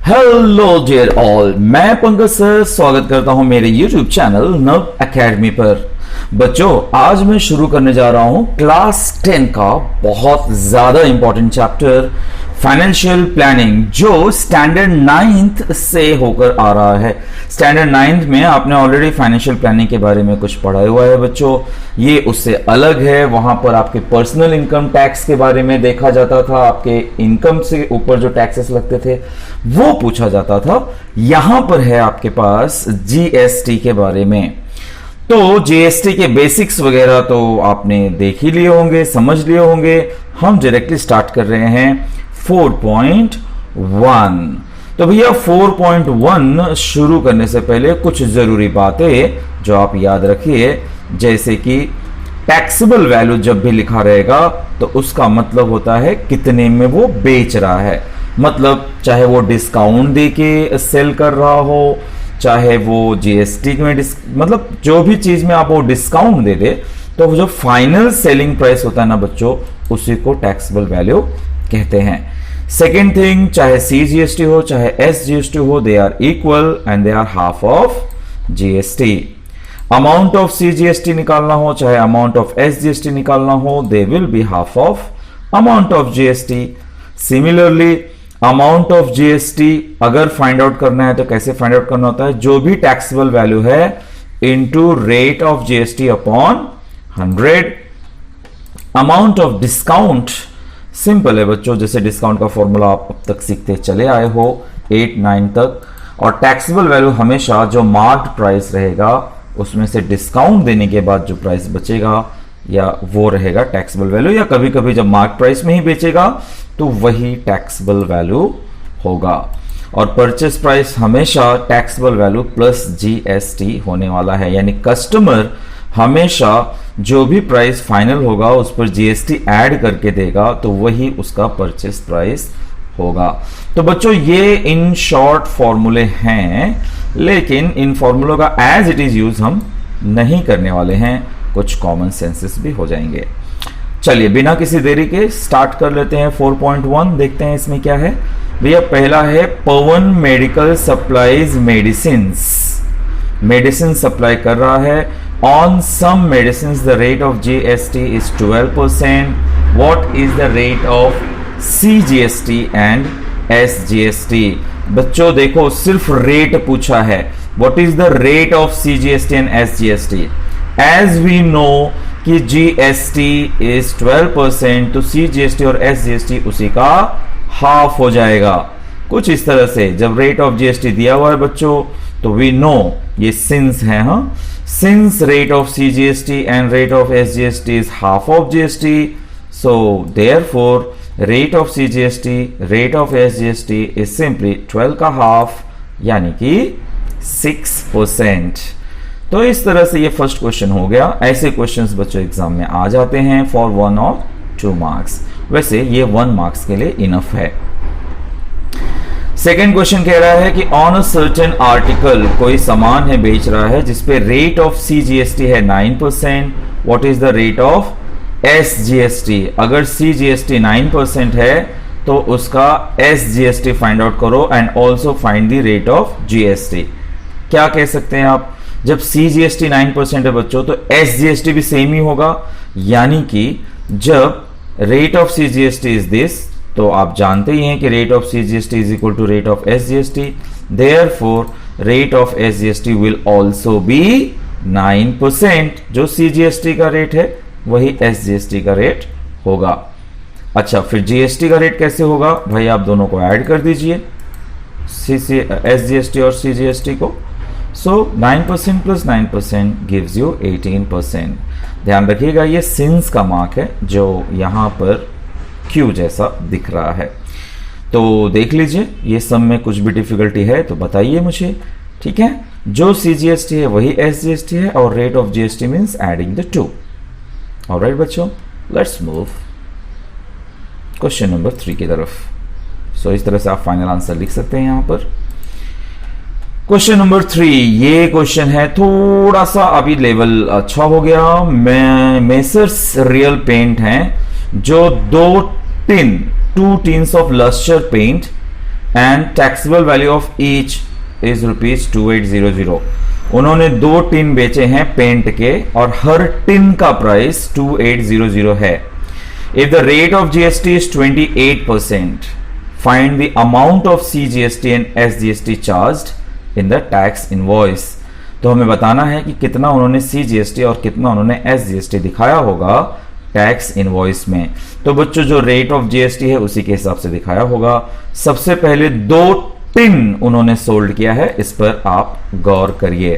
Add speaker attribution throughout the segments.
Speaker 1: Hello dear all, मैं Pankaj sir स्वागत करता हूं मेरे YouTube चैनल नव एकेडमी पर। बच्चों, आज मैं शुरू करने जा रहा हूं क्लास 10 का बहुत ज्यादा इंपॉर्टेंट चैप्टर फाइनेंशियल प्लानिंग, जो स्टैंडर्ड 9th से होकर आ रहा है। स्टैंडर्ड 9th में आपने ऑलरेडी फाइनेंशियल प्लानिंग के बारे में कुछ पढ़ा हुआ है बच्चों। ये उससे अलग है, वहां पर आपके पर्सनल इनकम टैक्स के बारे में देखा जाता था, आपके इनकम से ऊपर जो टैक्सेस लगते थे वो पूछा जाता था। यहां पर है आपके पास जीएसटी के बारे में। तो जीएसटी के बेसिक्स वगैरह तो आपने देख ही लिए होंगे, समझ लिए होंगे। हम डायरेक्टली स्टार्ट कर रहे हैं 4.1। तो भैया 4.1 शुरू करने से पहले कुछ जरूरी बातें जो आप याद रखिए, जैसे कि टैक्सेबल वैल्यू जब भी लिखा रहेगा तो उसका मतलब होता है कितने में वो बेच रहा है। मतलब चाहे वो डिस्काउंट देके सेल कर रहा हो, चाहे वो जीएसटी में मतलब जो भी चीज में आप वो डिस्काउंट दे दे, तो जो फाइनल सेलिंग प्राइस होता है ना बच्चों, उसी को टैक्सेबल वैल्यू कहते हैं। सेकेंड थिंग, चाहे सीजीएसटी हो चाहे एसजीएसटी हो, they are equal and they are half of GST. Amount of CGST निकालना हो चाहे अमाउंट ऑफ एसजीएसटी निकालना हो, they will be half of amount of GST. Similarly amount of GST अगर फाइंड आउट करना है तो कैसे फाइंड आउट करना होता है, जो भी टैक्सेबल वैल्यू है into rate of GST upon 100। Amount of discount simple है बच्चों, जैसे डिस्काउंट का फॉर्मूला आप अब तक सीखते चले आए हो 8-9 तक। और टैक्सेबल वैल्यू हमेशा जो मार्क्ड प्राइस रहेगा उसमें से डिस्काउंट देने के बाद जो प्राइस बचेगा या वो रहेगा टैक्सेबल वैल्यू, या कभी कभी जब मार्क प्राइस में ही बेचेगा तो वही टैक्सेबल वैल्यू होगा। और परचेस प्राइस हमेशा टैक्सेबल वैल्यू प्लस जीएसटी होने वाला है, यानी कस्टमर हमेशा जो भी प्राइस फाइनल होगा उस पर जीएसटी ऐड करके देगा, तो वही उसका परचेस प्राइस होगा। तो बच्चों ये इन शॉर्ट फॉर्मूले हैं, लेकिन इन फॉर्मूलों का एज इट इज यूज हम नहीं करने वाले हैं, कुछ कॉमन सेंसेस भी हो जाएंगे। चलिए बिना किसी देरी के स्टार्ट कर लेते हैं 4.1। देखते हैं इसमें क्या है भैया। पहला है Pawan medical supplies medicine supply कर रहा है। On some medicine the rate of GST is 12%। What is the rate of CGST and SGST? बच्चों देखो, सिर्फ रेट पूछा है। What is the rate of CGST and SGST? As we know कि GST is 12%, तो सीजीएसटी और SGST उसी का हाफ हो जाएगा। कुछ इस तरह से जब रेट ऑफ जीएसटी दिया हुआ है बच्चों, तो वी नो ये सिंस है। हाँ, since rate of CGST and rate of SGST is half of GST, so therefore rate of CGST rate of SGST is simply 12 का हाफ, यानी कि 6%। तो इस तरह से ये फर्स्ट क्वेश्चन हो गया। ऐसे क्वेश्चंस बच्चों एग्जाम में आ जाते हैं फॉर 1 और 2 मार्क्स। वैसे ये 1 मार्क्स के लिए इनफ है। सेकेंड क्वेश्चन कह रहा है कि ऑन अ सर्टेन आर्टिकल, कोई सामान है बेच रहा है जिसपे रेट ऑफ सीजीएसटी है 9%। What is the rate of SGST? अगर सीजीएसटी 9% है तो उसका एसजीएसटी फाइंड आउट करो and also find the rate of GST. क्या कह सकते हैं आप? जब सीजीएसटी 9% है बच्चों तो एसजीएसटी भी सेम ही होगा, यानी कि जब rate of CGST is this, तो आप जानते ही हैं कि rate of CGST is equal to rate of SGST. Therefore rate of SGST will also be 9%। जो सीजीएसटी का रेट है वही एसजीएसटी का रेट होगा। अच्छा, फिर जीएसटी का रेट कैसे होगा भाई? आप दोनों को ऐड कर दीजिए, एसजीएसटी और सीजीएसटी को। So 9% plus 9% gives you 18%। ध्यान रखिएगा ये सिंस का मार्क है जो यहां पर Q जैसा दिख रहा है। तो देख लीजिए, ये सब में कुछ भी डिफिकल्टी है तो बताइए मुझे, ठीक है? जो सीजीएसटी है वही एसजीएसटी है और rate of GST means adding the two. Alright बच्चों, लेट्स मूव क्वेश्चन नंबर 3 की तरफ। सो इस तरह से आप फाइनल आंसर लिख सकते हैं यहां पर। क्वेश्चन नंबर 3, ये क्वेश्चन है थोड़ा सा अभी लेवल अच्छा हो गया। मेसर्स रियल पेंट हैं जो 2 tins of luster paint and taxable value of each is ₹2800। उन्होंने 2 टिन बेचे हैं पेंट के और हर टिन का प्राइस 2800 है। If the rate of GST is 28%, find the amount of CGST and SGST charged in the tax invoice. तो हमें बताना है कि कितना उन्होंने CGST और कितना उन्होंने SGST दिखाया होगा टैक्स इनवॉइस में। तो बच्चों जो रेट ऑफ जीएसटी है उसी के हिसाब से दिखाया होगा। सबसे पहले 2 टिन उन्होंने सोल्ड किया है, इस पर आप गौर करिए।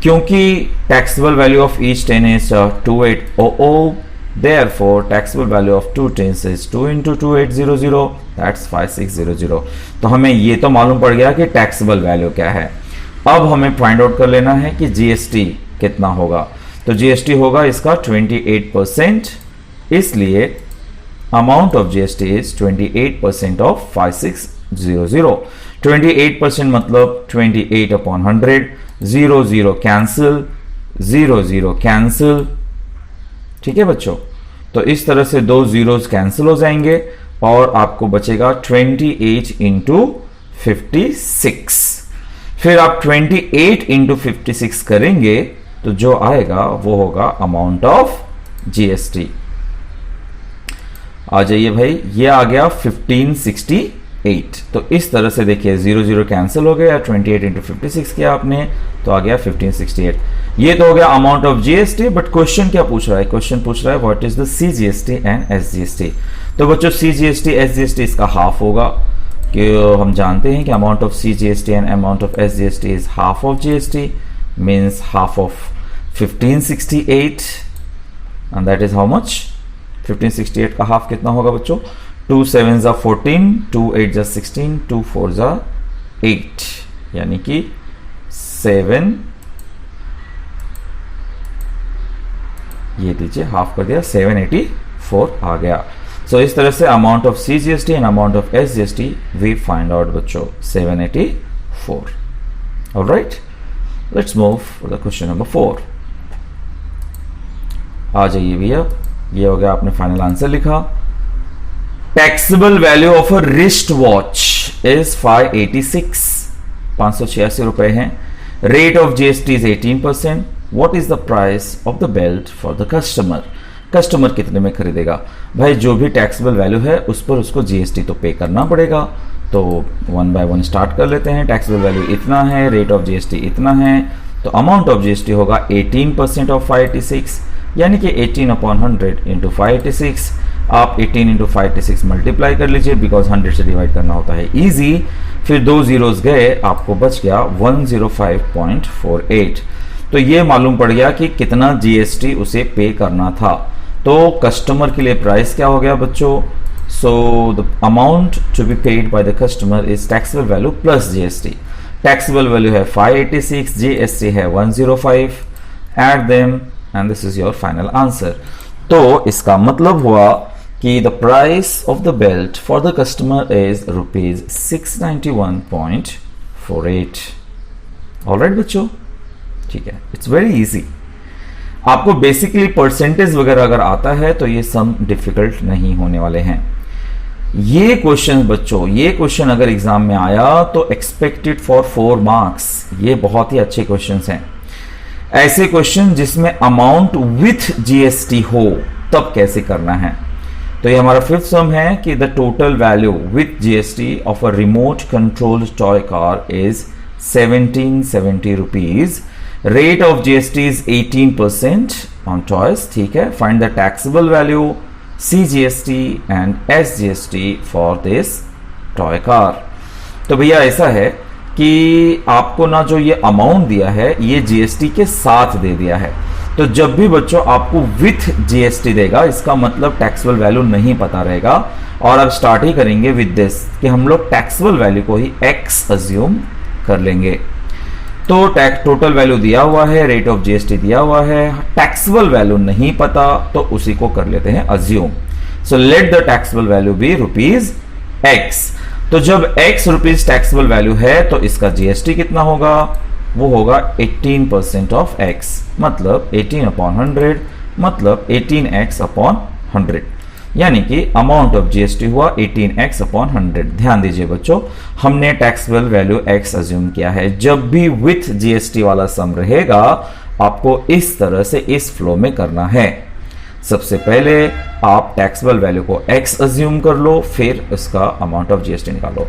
Speaker 1: क्योंकि taxable value of each tin is 2800, therefore taxable value of 2 tins is 2 into 2800, that's 5600। तो हमें ये तो मालूम पड़ गया कि टैक्सेबल वैल्यू क्या है। अब हमें फाइंड आउट कर लेना है कि जीएसटी कितना होगा। तो जीएसटी होगा इसका 28%, इसलिए amount of GST is 28% of 5600। 28% मतलब 28/100, 00 कैंसिल, 00 कैंसिल। ठीक है बच्चों, तो इस तरह से 2 zeros कैंसिल हो जाएंगे और आपको बचेगा 28 इंटू 56। फिर आप 28 इंटू 56 करेंगे तो जो आएगा वो होगा अमाउंट ऑफ जीएसटी। आ जाइए भाई, ये आ गया 1568। तो इस तरह से देखिए 00 कैंसिल हो गया, 28 इंटू 56 किया आपने तो आ गया 1568। ये तो हो गया amount of GST. But question क्या पूछ रहा है? क्वेश्चन पूछ रहा है what is the CGST and SGST. तो बच्चों सीजीएसटी एसजीएसटी इसका हाफ होगा, कि हम जानते हैं कि amount of CGST and amount of SGST is half of GST, means half of 1568 and that is how much? 1568 का हाफ कितना होगा बच्चों? 2 7s are 14, 2 8s are 16, 2 4s are 8, यानी कि 7, ये दीजिए हाफ कर दिया, 784 आ गया। सो इस तरह से amount of CGST and amount of SGST we find out बच्चों 784। Alright, let's move for the question number 4। आ जाइए भैया, ये हो गया, आपने फाइनल आंसर लिखा। Taxable value of a wrist watch is 586, 586 रुपए हैं। Rate of GST is 18%। What is the price of the belt for the customer? Customer कितने में खरीदेगा? भाई जो भी टैक्सेबल वैल्यू है उस पर उसको जीएसटी तो पे करना पड़ेगा। तो 1 by 1 स्टार्ट कर लेते हैं। टैक्सेबल वैल्यू इतना है, रेट ऑफ जीएसटी इतना है, तो अमाउंट ऑफ जीएसटी होगा 18% ऑफ 586, यानी कि 18/100 इंटू 586। आप 18 इंटू 586 मल्टीप्लाई कर लीजिए, बिकॉज 100 से डिवाइड करना होता है इजी। फिर 2 zeros गए, आपको बच गया 105.48। तो ये मालूम पड़ गया कि कितना जीएसटी उसे पे करना था। तो कस्टमर के लिए प्राइस क्या हो गया बच्चों? So the amount to be paid by the customer is taxable value plus GST. Taxable value है 586, जीएसटी है 105, add them and this is your final answer. तो इसका मतलब हुआ कि the price of the belt for the customer is ₹691.48। Alright बच्चों, ठीक है, इट्स वेरी इजी। आपको बेसिकली परसेंटेज वगैरह अगर आता है तो ये सम डिफिकल्ट नहीं होने वाले हैं। ये क्वेश्चन बच्चों, ये क्वेश्चन अगर एग्जाम में आया तो एक्सपेक्टेड फॉर 4 मार्क्स। ये बहुत ही अच्छे क्वेश्चंस हैं। ऐसे क्वेश्चन जिसमें अमाउंट विथ जीएसटी हो तब कैसे करना है। तो ये हमारा 5th सम है कि the total value with GST of a remote controlled toy car is 1770 rupees. Rate of GST is 18% on toys. ठीक है, find the taxable value, CGST and SGST for this toy car. तो भैया ऐसा है कि आपको ना जो ये अमाउंट दिया है ये जीएसटी के साथ दे दिया है। तो जब भी बच्चों आपको विथ जीएसटी देगा, इसका मतलब टैक्सेबल वैल्यू नहीं पता रहेगा। और अब स्टार्ट ही करेंगे विद दिस कि हम लोग टैक्सेबल वैल्यू को ही एक्स अज्यूम कर लेंगे। तो टोटल वैल्यू दिया हुआ है, रेट ऑफ जीएसटी दिया हुआ है, टैक्सेबल वैल्यू नहीं पता, तो उसी को कर लेते हैं assume. So let the taxable value be ₹x। तो जब x रुपीज टैक्सेबल वैल्यू है तो इसका जीएसटी कितना होगा? वो होगा 18% ऑफ x, मतलब 18/100, मतलब 18x/100। यानी कि अमाउंट ऑफ जीएसटी हुआ 18x अपॉन 100। ध्यान दीजिए बच्चों, हमने टैक्सेबल वैल्यू x अज्यूम किया है। जब भी विथ जीएसटी वाला सम रहेगा आपको इस तरह से इस फ्लो में करना है। सबसे पहले आप टैक्सेबल वैल्यू को x अज्यूम कर लो, फिर उसका अमाउंट ऑफ जीएसटी निकालो।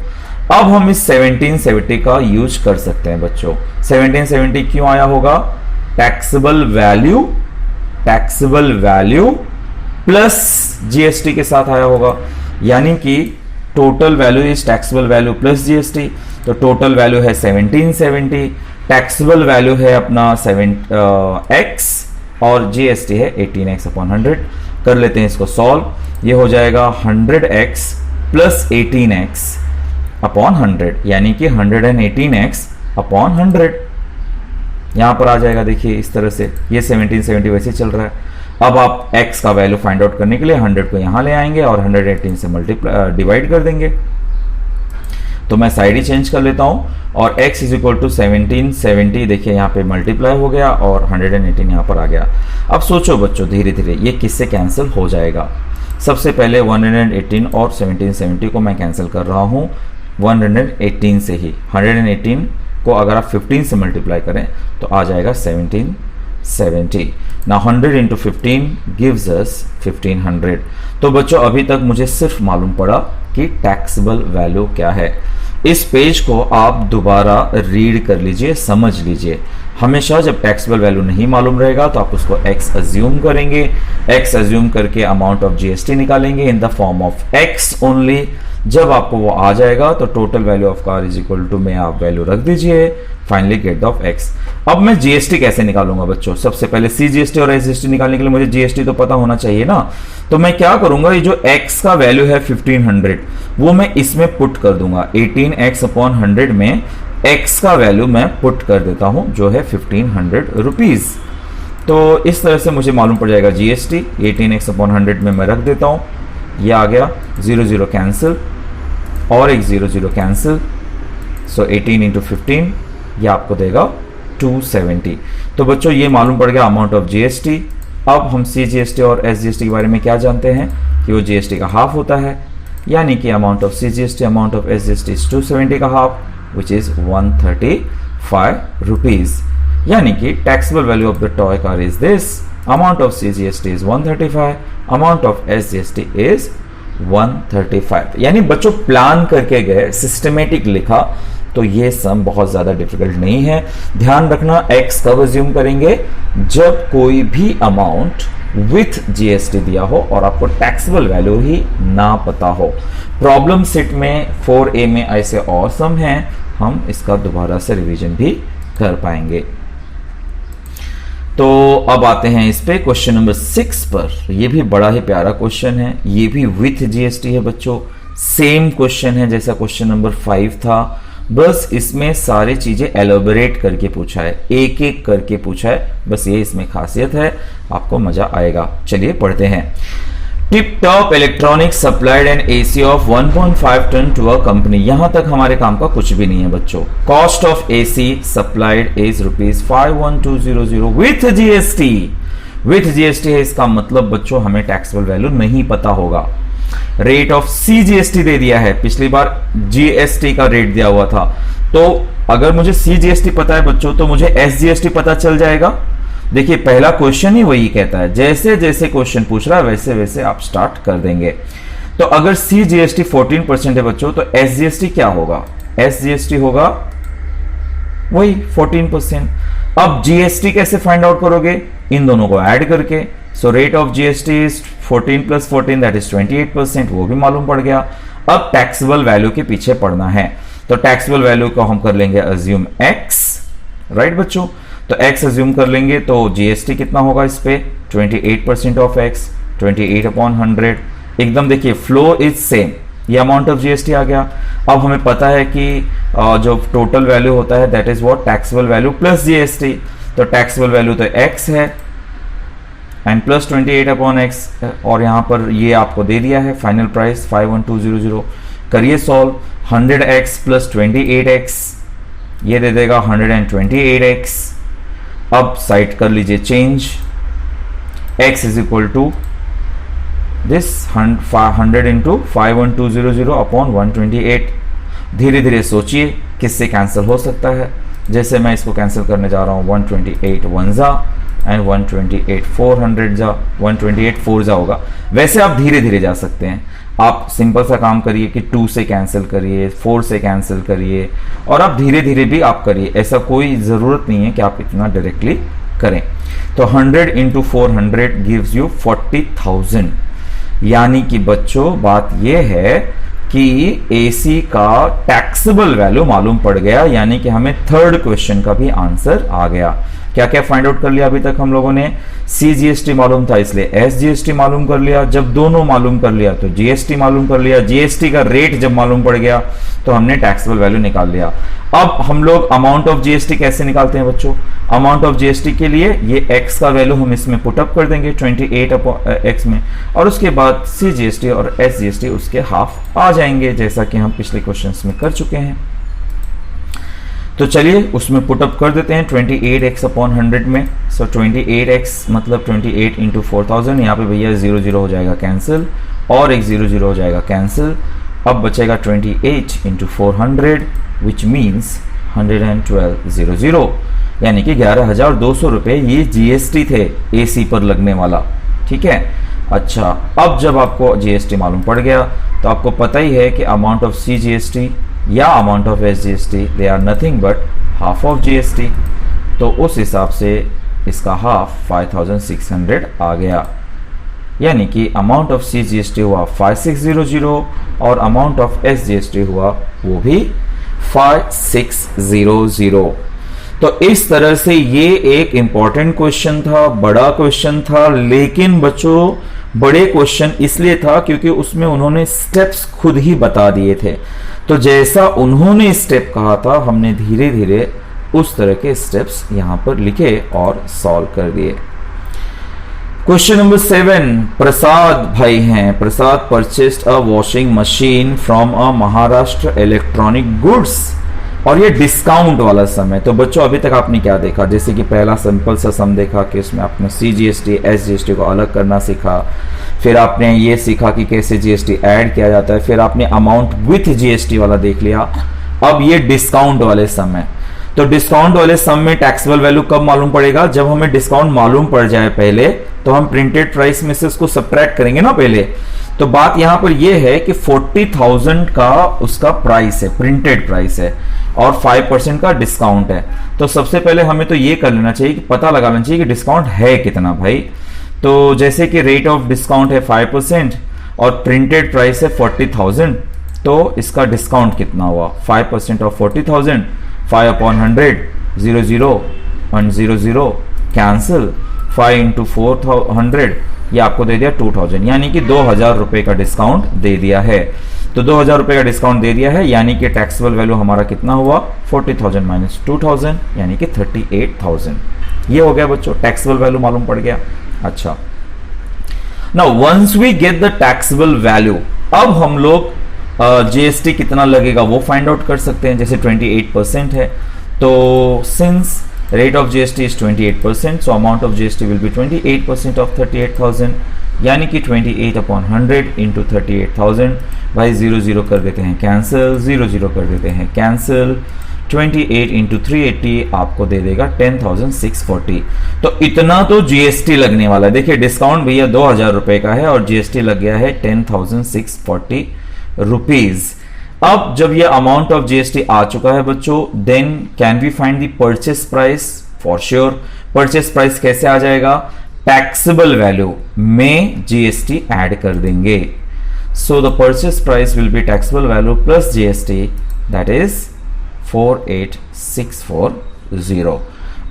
Speaker 1: अब हम इस 1770 का यूज कर सकते हैं बच्चों। 1770 क्यों आया होगा? टैक्सेबल वैल्यू प्लस जीएसटी के साथ आया होगा, यानी कि total value is taxable value plus GST. तो टोटल वैल्यू है 1770, टैक्सेबल वैल्यू है अपना x और जीएसटी है 18x अपॉन 100। कर लेते हैं इसको सॉल्व। ये हो जाएगा 100x प्लस 18x अपॉन 100, यानी कि 118x अपॉन 100 यहां पर आ जाएगा। देखिए इस तरह से ये 1770 वैसे चल रहा है। अब आप x का वैल्यू फाइंड आउट करने के लिए 100 को यहां ले आएंगे और 118 से डिवाइड कर देंगे। तो मैं साइड ही चेंज कर लेता हूं और x इज इक्वल टू 1770 देखिए यहाँ पे मल्टीप्लाई हो गया और 118 यहाँ पर आ गया। अब सोचो बच्चों धीरे धीरे ये किससे कैंसिल हो जाएगा। सबसे पहले 118 और 1770 को मैं कैंसिल कर रहा हूं 118 से ही। 118 को अगर आप 15 से मल्टीप्लाई करें तो आ जाएगा 1770। Now 100 into 15 gives us 1500। तो बच्चों अभी तक मुझे सिर्फ मालूम पड़ा कि टैक्सेबल वैल्यू क्या है। इस पेज को आप दोबारा रीड कर लीजिए, समझ लीजिए। हमेशा जब टैक्सेबल वैल्यू नहीं मालूम रहेगा तो आप उसको x अज्यूम करेंगे, x अज्यूम करके अमाउंट ऑफ जीएसटी निकालेंगे in the form of x only. जब आपको वो आ जाएगा तो total value of car is equal to में आप वैल्यू रख दीजिए, फाइनली गेट ऑफ x। अब मैं जीएसटी कैसे निकालूंगा बच्चों? सबसे पहले सी जीएसटी और एस जीएसटी निकालने के लिए मुझे जीएसटी तो पता होना चाहिए ना। तो मैं क्या करूंगा, ये जो x का वैल्यू है 1500 वो मैं इसमें पुट कर दूंगा। 18x अपॉन 100 में x का वैल्यू मैं पुट कर देता हूं जो है 1500 रुपीज। तो इस तरह से मुझे मालूम पड़ जाएगा जीएसटी 18x अपॉन 100 में मैं रख देता हूं। ये आ गया 00 कैंसिल और एक 00 कैंसिल। सो 18 इंटू 15 ये आपको देगा 270। तो बच्चों ये मालूम पड़ गया अमाउंट ऑफ जीएसटी। अब हम सी जीएसटी और एस जीएसटी के बारे में क्या जानते हैं कि वो जीएसटी का हाफ होता है, यानी कि amount of C GST amount of S GST is 270 का हाफ विच इज 135 रुपीज। यानी कि taxable value of the toy car is this, amount of C GST is 135, amount of S GST is 135। यानी बच्चों plan करके गए, systematic लिखा, तो ये सम बहुत ज्यादा डिफिकल्ट नहीं है। ध्यान रखना x कब अज्यूम करेंगे, जब कोई भी अमाउंट विथ जीएसटी दिया हो और आपको टैक्सेबल वैल्यू ही ना पता हो। प्रॉब्लम सेट में 4A में ऐसे और सम हैं, हम इसका दोबारा से रिवीजन भी कर पाएंगे। तो अब आते हैं इस पे क्वेश्चन नंबर 6 पर। ये भी बड़ा ही प्यारा क्वेश्चन है, ये भी विथ जीएसटी है बच्चों। सेम क्वेश्चन है जैसा क्वेश्चन नंबर 5 था, बस इसमें सारी चीजें एलोबरेट करके पूछा है, एक एक करके पूछा है। बस ये इसमें खासियत है, आपको मजा आएगा। चलिए पढ़ते हैं। Tip top electronic supplied an AC of 1.5 ton to a company. यहां तक हमारे काम का कुछ भी नहीं है बच्चों। Cost of AC supplied is ₹51200 with GST. With GST है, इसका मतलब बच्चों हमें टैक्सेबल वैल्यू नहीं पता होगा। रेट ऑफ सी जीएसटी दे दिया है, पिछली बार जीएसटी का रेट दिया हुआ था। तो अगर मुझे सी जीएसटी पता है बच्चों तो मुझे एस जीएसटी पता चल जाएगा। देखिए पहला क्वेश्चन ही वही कहता है, जैसे जैसे क्वेश्चन पूछ रहा है वैसे वैसे आप स्टार्ट कर देंगे। तो अगर सी जीएसटी 14% है बच्चों तो एस जीएसटी क्या होगा? एस जीएसटी होगा वही 14%। अब जीएसटी कैसे फाइंड आउट करोगे? इन दोनों को ऐड करके। So rate of GST is 14 + 14 that is 28%, वो भी मालूम पड़ गया। अब टैक्सेबल वैल्यू के पीछे पड़ना है, तो टैक्सेबल वैल्यू को हम कर लेंगे अज्यूम x, राइट बच्चों। तो x अज्यूम कर लेंगे तो जीएसटी कितना होगा इस पे? 28% ऑफ x, 28 अपॉन 100। एकदम देखिए फ्लो इज सेम, ये अमाउंट ऑफ जीएसटी आ गया। अब हमें पता है कि जो टोटल वैल्यू होता है that is what? Taxable value plus GST. तो टैक्सेबल वैल्यू तो x है एंड प्लस 28 अपॉन x, और यहां पर ये आपको दे दिया है फाइनल प्राइस 51200। करिए सॉल्व। 100x प्लस 28x ये दे देगा 128x। अब साइड कर लीजिए change, x is equal to this 100 into 51200 upon 128। धीरे धीरे सोचिए किससे कैंसिल हो सकता है। जैसे मैं इसको कैंसिल करने जा रहा हूँ, 128 1 जा एंड 128 400 जा, 128 4 जा होगा। वैसे आप धीरे धीरे जा सकते हैं। आप सिंपल सा काम करिए कि 2 से कैंसिल करिए, 4 से कैंसिल करिए, और आप धीरे धीरे भी आप करिए। ऐसा कोई ज़रूरत नहीं है कि आप इतना डायरेक्टली करें। तो 100 इंटू 400 गिव्स यू 40,000। यानी कि बच्चों बात यह है कि AC का टैक्सेबल वैल्यू मालूम पड़ गया, यानी कि हमें थर्ड क्वेश्चन का भी आंसर आ गया। क्या क्या फाइंड आउट कर लिया अभी तक हम लोगों ने? CGST मालूम था इसलिए SGST मालूम कर लिया। जब दोनों मालूम कर लिया तो GST मालूम कर लिया। GST का रेट जब मालूम पड़ गया तो हमने टैक्सेबल वैल्यू निकाल लिया। अब हम लोग अमाउंट ऑफ GST कैसे निकालते हैं बच्चों? अमाउंट ऑफ GST के लिए ये x का वैल्यू हम इसमें पुटअप कर देंगे 28x में, और उसके बाद CGST और SGST उसके हाफ आ जाएंगे, जैसा कि हम पिछले क्वेश्चंस में कर चुके हैं। तो चलिए उसमें पुटअप कर देते हैं 28x अपॉन 100 में। सो 28x मतलब 28 इंटू 4000। यहाँ पे भैया 0 0 हो जाएगा कैंसिल, और एक 0 0 हो जाएगा कैंसिल। अब बचेगा 28 इंटू 400 विच मीन्स 112,000, यानी कि 11,200 रुपये ये GST थे AC पर लगने वाला। ठीक है, अच्छा अब जब आपको GST मालूम पड़ गया तो आपको पता ही है कि अमाउंट ऑफ CGST या amount of SGST they are nothing but half of GST। तो उस हिसाब से इसका हाफ 5,600 आ गया, यानी कि अमाउंट ऑफ CGST हुआ 5,600 और अमाउंट ऑफ SGST हुआ वो भी 5,600। तो इस तरह से ये एक इंपॉर्टेंट क्वेश्चन था, बड़ा क्वेश्चन था। लेकिन बच्चों बड़े क्वेश्चन इसलिए था क्योंकि उसमें उन्होंने स्टेप्स खुद ही बता दिए थे। तो जैसा उन्होंने स्टेप कहा था हमने धीरे धीरे उस तरह के स्टेप्स यहां पर लिखे और सॉल्व कर दिए। क्वेश्चन नंबर 7, प्रसाद भाई हैं। Prasad purchased a washing machine from a Maharashtra electronic goods, और ये डिस्काउंट वाला सम है। तो बच्चों अभी तक आपने क्या देखा? जैसे कि पहला सिंपल सा सम देखा कि उसमें आपने CGST SGST को अलग करना सीखा, फिर आपने ये सीखा कि कैसे GST ऐड किया जाता है, फिर आपने अमाउंट विथ GST वाला देख लिया। अब ये डिस्काउंट वाले सम है। तो डिस्काउंट वाले सम में टैक्सेबल वैल्यू कब मालूम पड़ेगा? जब हमें डिस्काउंट मालूम पड़ जाए पहले, तो हम प्रिंटेड प्राइस में से उसको सब्ट्रैक्ट करेंगे ना पहले। तो बात यहां पर यह है कि 40,000 का उसका प्राइस है, प्रिंटेड प्राइस है, और 5% का डिस्काउंट है। तो सबसे पहले हमें तो ये कर लेना चाहिए कि पता लगा लेना चाहिए कि डिस्काउंट है कितना भाई। तो जैसे कि रेट ऑफ डिस्काउंट है 5% और प्रिंटेड प्राइस है 40,000, तो इसका डिस्काउंट कितना हुआ? 5% ऑफ 40,000, 5 अपॉन 100, 0 0 1 0 0 कैंसिल, 5 इंटू 400 ये आपको दे दिया 2,000, यानी कि 2,000 रुपए का डिस्काउंट दे दिया है। तो 2,000 रुपए का डिस्काउंट दे दिया है, यानी कि टैक्सेबल वैल्यू हमारा कितना हुआ? 40,000 माइनस 2,000, यानी कि 38,000। ये हो गया बच्चों, टैक्सेबल वैल्यू मालूम पड़ गया। अच्छा, now once we get the taxable value, अब हम लोग GST कितना लगेगा वो फाइंड आउट कर सकते हैं। जैसे 28% है, तो since rate of GST is 28%, so amount of GST will be 28% of 38,000, यानी कि 28 upon 100 into 38,000। भाई 0 0 कर देते हैं कैंसिल, 0 0 कर देते हैं कैंसिल, 28 into 380 आपको दे देगा 10,640। तो इतना तो GST लगने वाला है। देखिए डिस्काउंट भैया 2,000 रुपए का है और GST लग गया है 10,640 रुपीज। अब जब ये अमाउंट ऑफ GST आ चुका है बच्चों, then can we find the purchase price? For sure. Purchase price कैसे आ जाएगा? टैक्सेबल वैल्यू में GST ऐड कर देंगे। So the purchase price will be taxable value plus GST, that is 48,640।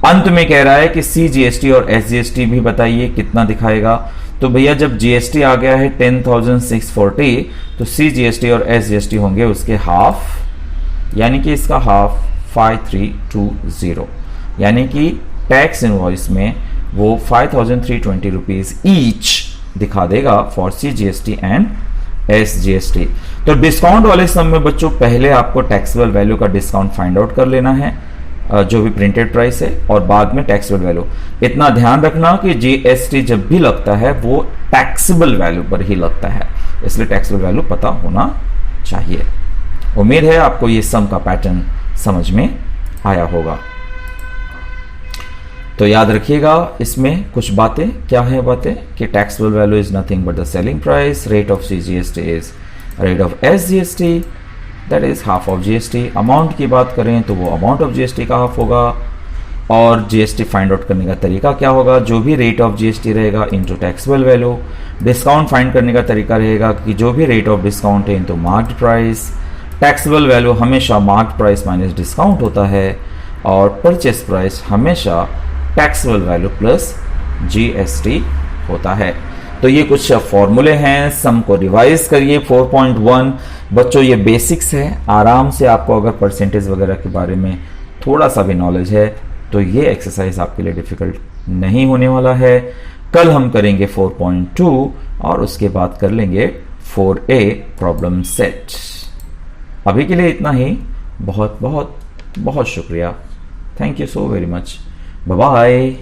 Speaker 1: अंत में कह रहा है कि CGST और SGST भी बताइए कितना दिखाएगा। तो भैया जब GST आ गया है 10,640, तो CGST और SGST होंगे उसके हाफ, यानी कि इसका हाफ 5,320, यानी कि टैक्स इनवॉइस में वो 5,320 रुपीज ईच दिखा देगा फॉर CGST एंड SGST। तो डिस्काउंट वाले सम में बच्चों पहले आपको टैक्सेबल वैल्यू का डिस्काउंट फाइंड आउट कर लेना है, जो भी प्रिंटेड प्राइस है और बाद में टैक्सेबल वैल्यू। इतना ध्यान रखना कि जीएसटी जब भी लगता है वो टैक्सेबल वैल्यू पर ही लगता है, इसलिए टैक्सेबल वैल्यू पता होना चाहिए। उम्मीद है आपको ये सम का पैटर्न समझ में आया होगा। तो याद रखिएगा इसमें कुछ बातें, क्या है बातें, कि taxable value is nothing but the selling price, rate of GST is rate of SGST, that is half of GST. Amount की बात करें तो वो अमाउंट ऑफ जीएसटी का हाफ होगा, और जीएसटी फाइंड आउट करने का तरीका क्या होगा, जो भी रेट ऑफ जीएसटी रहेगा into taxable value. Discount find करने का तरीका रहेगा कि जो भी रेट ऑफ डिस्काउंट है into marked price. Taxable value हमेशा मार्क्ड प्राइस माइनस डिस्काउंट होता है, और परचेस प्राइस हमेशा टैक्सेबल वैल्यू प्लस जीएसटी होता है। तो ये कुछ फॉर्मूले हैं, सम को रिवाइज करिए। 4.1 बच्चों ये बेसिक्स है, आराम से आपको अगर परसेंटेज वगैरह के बारे में थोड़ा सा भी नॉलेज है तो ये एक्सरसाइज आपके लिए डिफिकल्ट नहीं होने वाला है। कल हम करेंगे 4.2 और उसके बाद कर लेंगे 4A प्रॉब्लम सेट। अभी के लिए इतना ही, बहुत बहुत बहुत शुक्रिया, thank you so very much, bye bye.